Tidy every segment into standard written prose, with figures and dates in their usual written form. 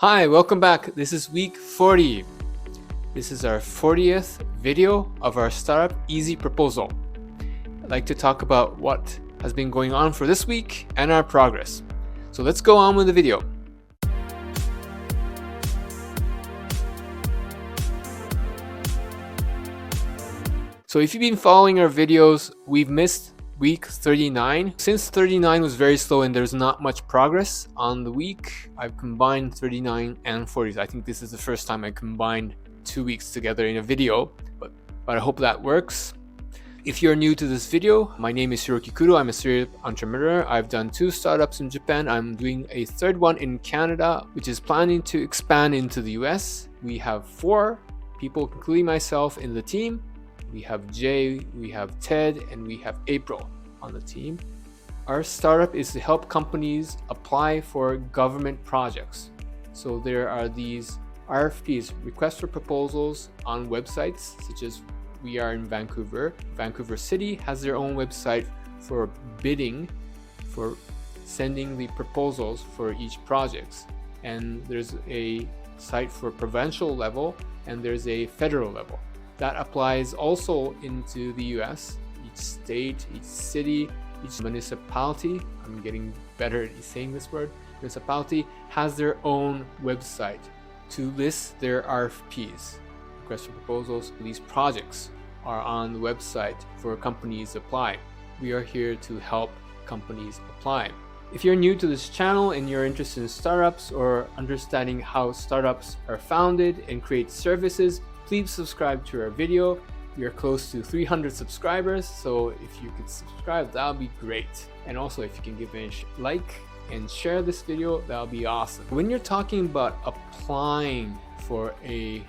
Hi, welcome back. This is week 40. This is our 40th video of our Startup Easy Proposal. I'd like to talk about what has been going on for this week and our progress. So let's go on with the video. So if you've been following our videos, we've missed week 39. Since 39 was very slow and there's not much progress on the week, I've combined 39 and 40. I think this is the first time I combined 2 weeks together in a video, but I hope that works. If you're new to this video, my name is Hiroki Kudo. I'm a serial entrepreneur. I've done 2 startups in Japan. I'm doing a third one in Canada, which is planning to expand into the US. We have 4 people, including myself, in the team. We have Jay, we have Ted, and we have April on the team. Our startup is to help companies apply for government projects. So there are these RFPs, requests for proposals, on websites such as we are in Vancouver. Vancouver City has their own website for bidding, for sending the proposals for each project. And there's a site for provincial level and there's a federal level. That applies also into the US. Each state, each city, each municipality, I'm getting better at saying this word, municipality has their own website to list their RFPs, requests for proposals. These projects are on the website for companies to apply. We are here to help companies apply. If you're new to this channel and you're interested in startups or understanding how startups are founded and create services, please subscribe to our video. We are close to 300 subscribers, so if you could subscribe, that would be great. And also, if you can give a like and share this video, that would be awesome. When you're talking about applying for a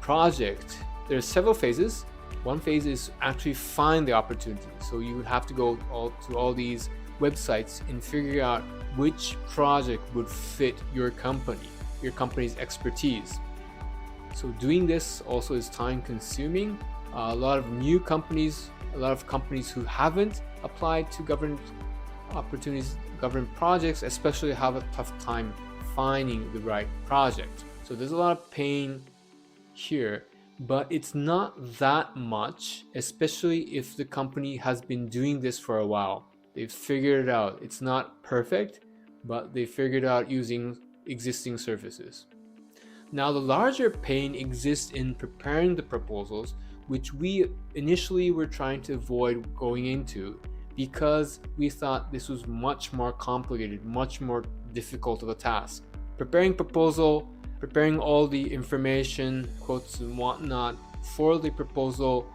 project, there's several phases. One phase is actually find the opportunity. So you would have to go to all these websites and figure out which project would fit your company's expertise. So doing this also is time consuming. A lot of companies who haven't applied to government opportunities, government projects, especially have a tough time finding the right project. So there's a lot of pain here, but it's not that much, especially if the company has been doing this for a while. They've figured it out. It's not perfect, but they figured it out using existing services. Now, the larger pain exists in preparing the proposals, which we initially were trying to avoid going into because we thought this was much more complicated, much more difficult of a task. Preparing proposal, preparing all the information, quotes and whatnot for the proposal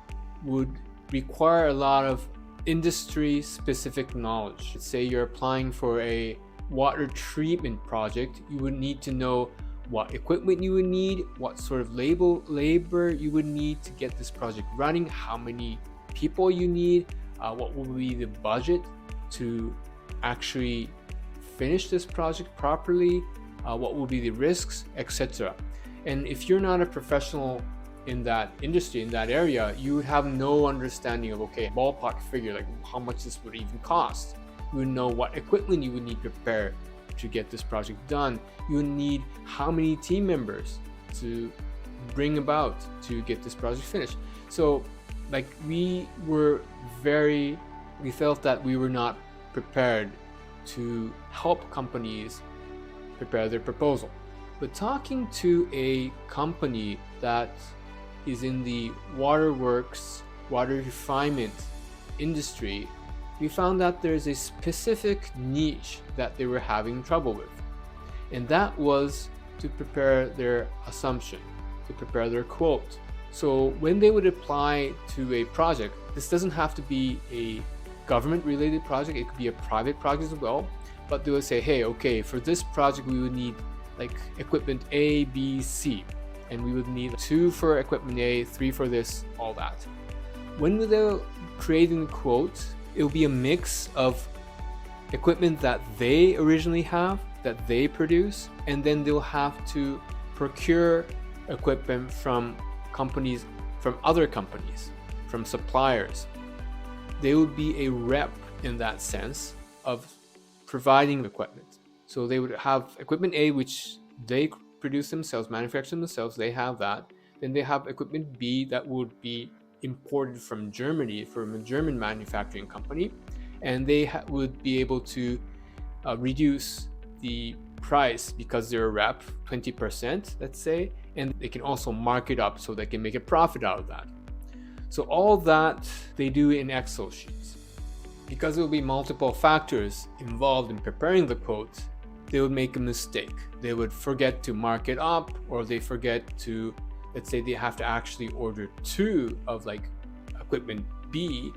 would require a lot of industry-specific knowledge. Let's say you're applying for a water treatment project, you would need to know what equipment you would need, what sort of labor you would need to get this project running, how many people you need, what will be the budget to actually finish this project properly, what will be the risks, etc. And if you're not a professional in that industry, in that area, you would have no understanding of, okay, ballpark figure, like how much this would even cost. You would know what equipment you would need to prepare to get this project done. You would need how many team members to bring about to get this project finished. So we felt that we were not prepared to help companies prepare their proposal. But talking to a company that is in the waterworks, water refinement industry, we found that there's a specific niche that they were having trouble with. And that was to prepare their assumption, to prepare their quote. So when they would apply to a project, this doesn't have to be a government related project, it could be a private project as well. But they would say, hey, okay, for this project, we would need like equipment A, B, C. And we would need 2 for equipment A, 3 for this, all that. When they were creating the quote, it will be a mix of equipment that they originally have, that they produce, and then they'll have to procure equipment from companies, from other companies, from suppliers. They would be a rep in that sense of providing equipment. So they would have equipment A, which they produce themselves, manufacture themselves, they have that. Then they have equipment B that would be imported from Germany, from a German manufacturing company, and they would be able to reduce the price because they're a rep 20%, let's say, and they can also mark it up so they can make a profit out of that. So all that they do in Excel sheets. Because there will be multiple factors involved in preparing the quote, they would make a mistake. They would forget to mark it up, or they forget to, let's say they have to actually order 2 of like equipment B,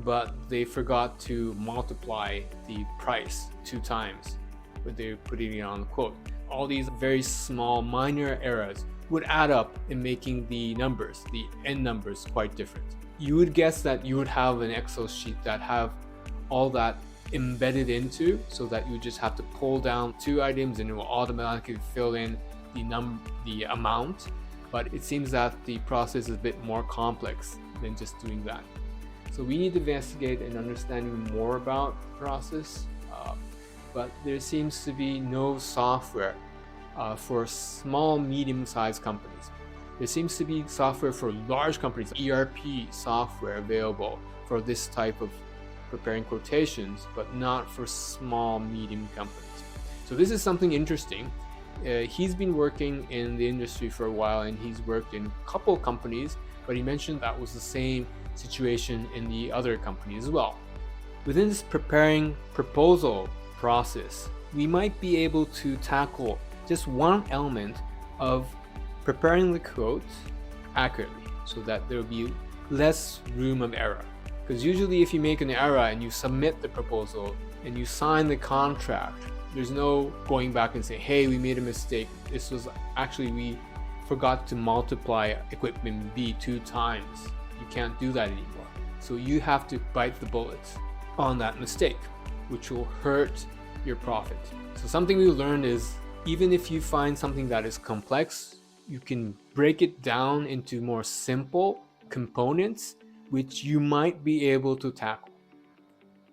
but they forgot to multiply the price 2 times when they're putting it on the quote. All these very small minor errors would add up in making the numbers, the end numbers, quite different. You would guess that you would have an Excel sheet that have all that embedded into, so that you just have to pull down 2 items and it will automatically fill in the amount. But it seems that the process is a bit more complex than just doing that. So we need to investigate and understanding more about the process, but there seems to be no software for small, medium-sized companies. There seems to be software for large companies, ERP software available for this type of preparing quotations, but not for small, medium companies. So this is something interesting. He's been working in the industry for a while, and he's worked in a couple companies, but he mentioned that was the same situation in the other company as well. Within this preparing proposal process, we might be able to tackle just one element of preparing the quote accurately, so that there will be less room of error. Because usually if you make an error and you submit the proposal and you sign the contract, there's no going back and saying, hey, we made a mistake. This was actually, we forgot to multiply equipment B 2 times. You can't do that anymore. So you have to bite the bullet on that mistake, which will hurt your profit. So something we learned is, even if you find something that is complex, you can break it down into more simple components, which you might be able to tackle.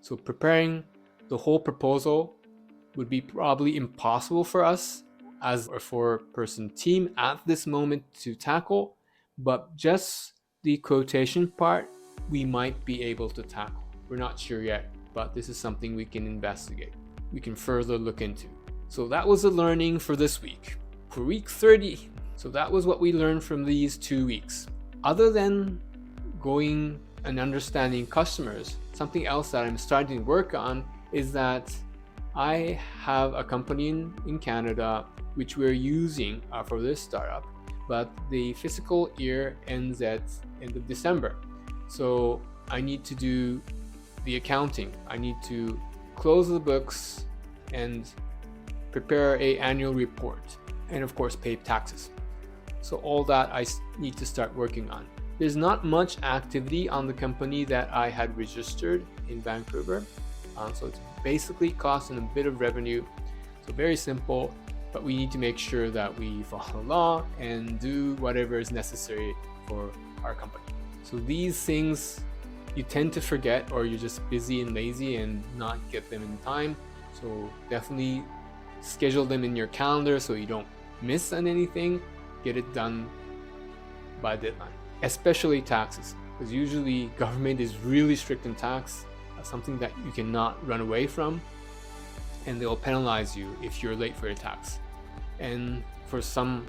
So preparing the whole proposal would be probably impossible for us as a 4-person team at this moment to tackle, but just the quotation part we might be able to tackle. We're not sure yet, but this is something we can investigate. We can further look into. So that was the learning for this week. For week 30, so that was what we learned from these 2 weeks. Other than going and understanding customers, something else that I'm starting to work on is that I have a company in Canada which we're using for this startup, but the fiscal year ends at end of December. So I need to do the accounting. I need to close the books and prepare an annual report, and of course pay taxes. So all that I need to start working on. There's not much activity on the company that I had registered in Vancouver. So it's basically costing a bit of revenue. So very simple, but we need to make sure that we follow the law and do whatever is necessary for our company. So these things you tend to forget, or you're just busy and lazy and not get them in time. So definitely schedule them in your calendar so you don't miss on anything. Get it done by deadline. Especially taxes, because usually government is really strict in tax, something that you cannot run away from, and they'll penalize you if you're late for your tax. And for some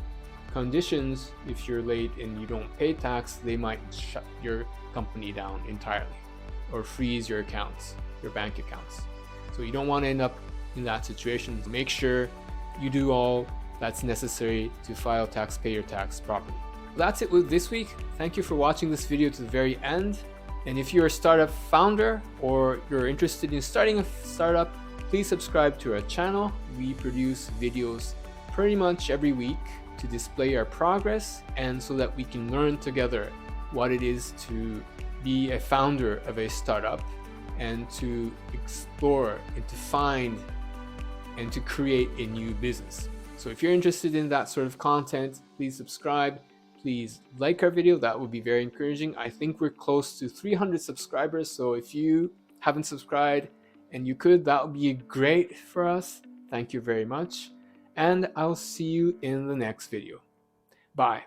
conditions, if you're late and you don't pay tax, they might shut your company down entirely or freeze your accounts, your bank accounts. So you don't want to end up in that situation. So make sure you do all that's necessary to file tax, pay your tax properly. That's it with this week. Thank you for watching this video to the very end. And if you're a startup founder or you're interested in starting a startup, please subscribe to our channel. We produce videos pretty much every week to display our progress, and so that we can learn together what it is to be a founder of a startup, and to explore and to find and to create a new business. So if you're interested in that sort of content, please subscribe. Please like our video. That would be very encouraging. I think we're close to 300 subscribers. So if you haven't subscribed and you could, that would be great for us. Thank you very much. and I'll see you in the next video. Bye.